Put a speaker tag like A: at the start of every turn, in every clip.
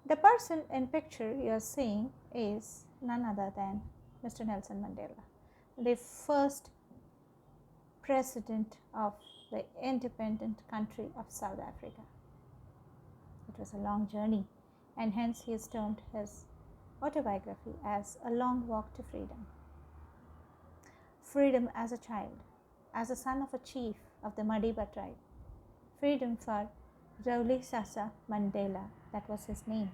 A: The person in picture you are seeing is none other than Mr. Nelson Mandela, the first president of the independent country of South Africa. It was a long journey, and hence he has termed his autobiography as A Long Walk to Freedom. Freedom as a child, as a son of a chief of the Madiba tribe. Freedom for Rolihlahla Mandela, that was his name,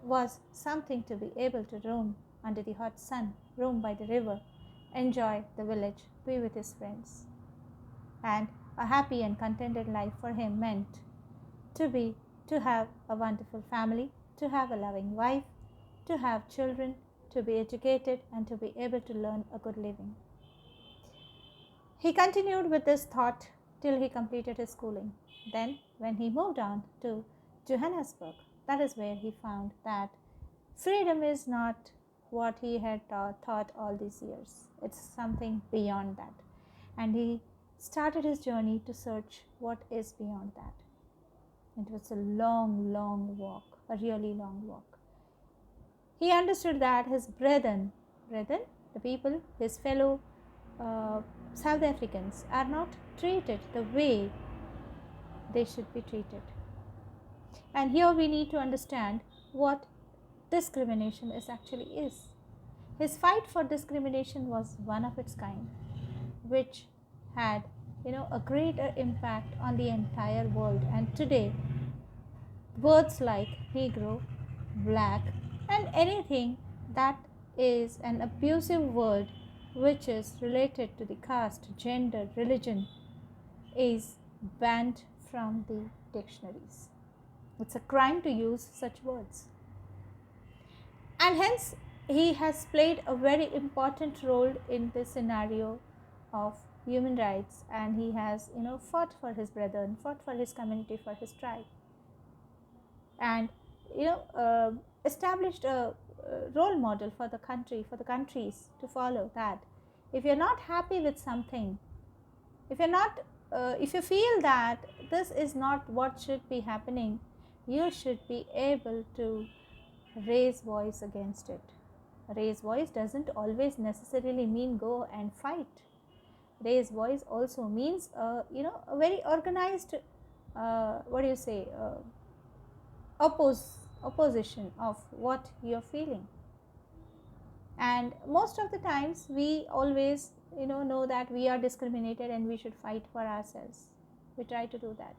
A: was something to be able to roam under the hot sun, roam by the river, enjoy the village, be with his friends. And a happy and contented life for him meant to have a wonderful family, to have a loving wife, to have children, to be educated, and to be able to learn a good living. He continued with this thought till he completed his schooling. Then, when he moved on to Johannesburg, that is where he found that freedom is not what he had thought all these years. It's something beyond that. And he started his journey to search what is beyond that. It was a long, long walk, a really long walk. He understood that his brethren, the people, his fellow South Africans, are not treated the way they should be treated. And here we need to understand what discrimination actually is. His fight for discrimination was one of its kind, which had a greater impact on the entire world. And today, words like Negro, black, and anything that is an abusive word which is related to the caste, gender, religion is banned from the dictionaries. It's a crime to use such words. And hence, he has played a very important role in this scenario of human rights, and he has fought for his brethren, fought for his community, for his tribe, and established a role model for the country, for the countries to follow, that if you're not happy with something, if you feel that this is not what should be happening, you should be able to raise voice against it. Raise voice doesn't always necessarily mean go and fight. Raise voice also means a very organized opposition of what you're feeling. And most of the times we always know that we are discriminated and we should fight for ourselves. We try to do that,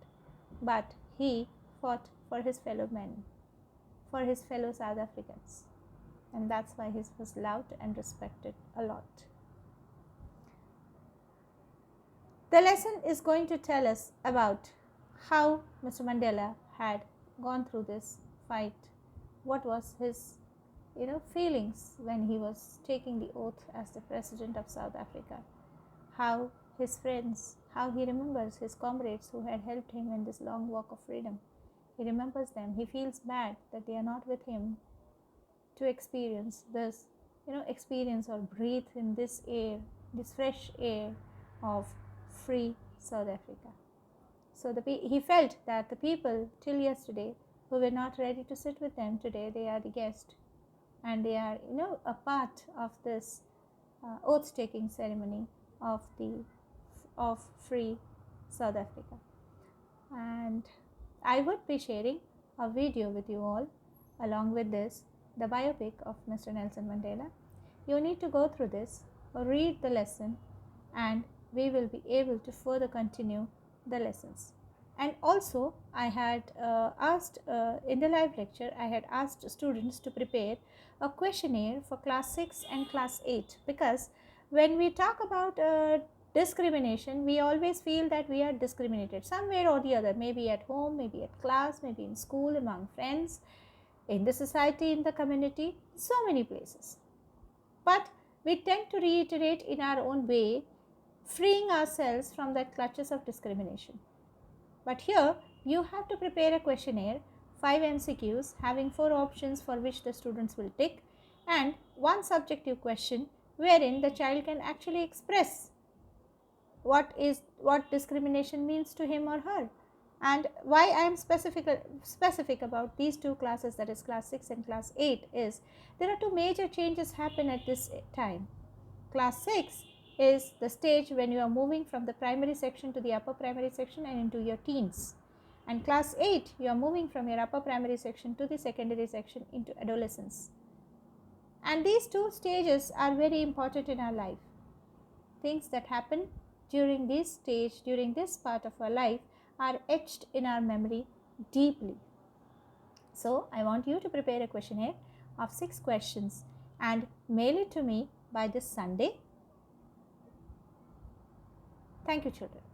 A: but he fought for his fellow men, for his fellow South Africans, and that's why he was loved and respected a lot. The lesson is going to tell us about how Mr. Mandela had gone through this fight. What was his feelings when he was taking the oath as the president of South Africa? How his friends, how he remembers his comrades who had helped him in this long walk of freedom. He remembers them. He feels bad that they are not with him to experience this, experience or breathe in this air, this fresh air of free South Africa. So he felt that the people till yesterday who were not ready to sit with them, today they are the guest, and they are a part of this oath-taking ceremony of free South Africa. And I would be sharing a video with you all along with this, the biopic of Mr. Nelson Mandela. You need to go through this or read the lesson, and we will be able to further continue the lessons. And also, I had asked in the live lecture, I had asked students to prepare a questionnaire for class 6 and class 8, because when we talk about discrimination, we always feel that we are discriminated somewhere or the other, maybe at home, maybe at class, maybe in school, among friends, in the society, in the community, so many places. But we tend to reiterate in our own way, freeing ourselves from the clutches of discrimination. But here, you have to prepare a questionnaire, 5 MCQs, having 4 options for which the students will tick, and 1 subjective question wherein the child can actually express what discrimination means to him or her. And why I am specific about these two classes, that is class 6 and class 8, is there are two major changes happen at this time. Class 6 is the stage when you are moving from the primary section to the upper primary section and into your teens. And class 8, you are moving from your upper primary section to the secondary section into adolescence. And these two stages are very important in our life. Things that happen during this stage, during this part of our life, are etched in our memory deeply. So I want you to prepare a questionnaire of 6 questions and mail it to me by this Sunday. Thank you, children.